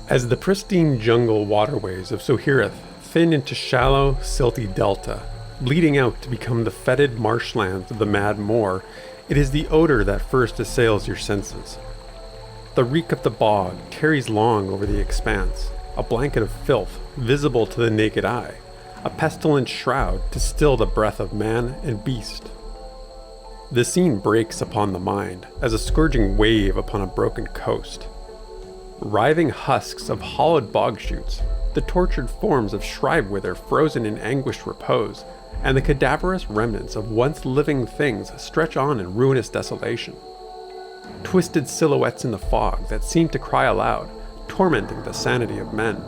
As the pristine jungle waterways of Sohirith thin into shallow, silty delta, bleeding out to become the fetid marshlands of the Mad Moor, it is the odor that first assails your senses. The reek of the bog carries long over the expanse, a blanket of filth visible to the naked eye, a pestilent shroud to still the breath of man and beast. The scene breaks upon the mind as a scourging wave upon a broken coast. Writhing husks of hollowed bog shoots, the tortured forms of shrivewither frozen in anguished repose, and the cadaverous remnants of once living things stretch on in ruinous desolation. Twisted silhouettes in the fog that seem to cry aloud, tormenting the sanity of men.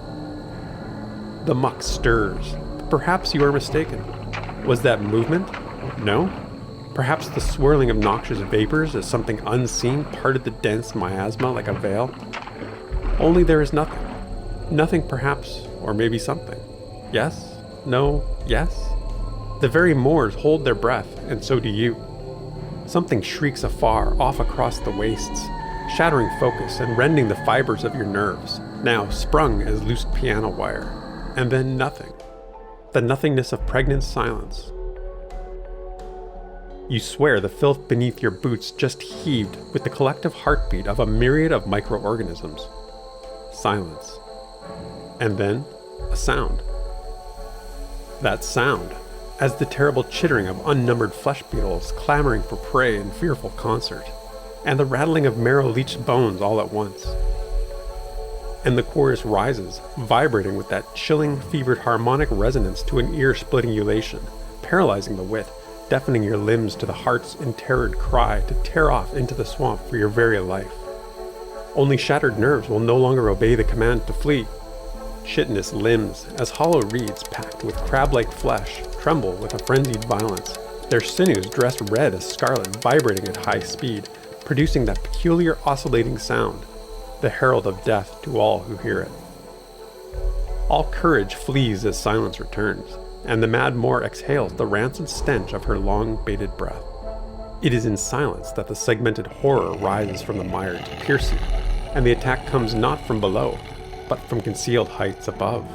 The muck stirs, but perhaps you are mistaken. Was that movement? No? Perhaps the swirling of noxious vapors as something unseen parted the dense miasma like a veil? Only there is nothing. Nothing perhaps, or maybe something. Yes? No? Yes? The very moors hold their breath, and so do you. Something shrieks afar, off across the wastes, shattering focus and rending the fibers of your nerves, now sprung as loosed piano wire. And then nothing. The nothingness of pregnant silence. You swear the filth beneath your boots just heaved with the collective heartbeat of a myriad of microorganisms. Silence. And then, a sound. That sound, as the terrible chittering of unnumbered flesh beetles clamoring for prey in fearful concert, and the rattling of marrow-leached bones all at once. And the chorus rises, vibrating with that chilling, fevered harmonic resonance to an ear-splitting ululation, paralyzing the wit, deafening your limbs to the heart's enterrored cry to tear off into the swamp for your very life. Only shattered nerves will no longer obey the command to flee. Chitinous limbs, as hollow reeds packed with crab-like flesh, tremble with a frenzied violence, their sinews dressed red as scarlet vibrating at high speed, producing that peculiar oscillating sound, the herald of death to all who hear it. All courage flees as silence returns, and the Mad Moor exhales the rancid stench of her long-bated breath. It is in silence that the segmented horror rises from the mire to pierce you, and the attack comes not from below, but from concealed heights above.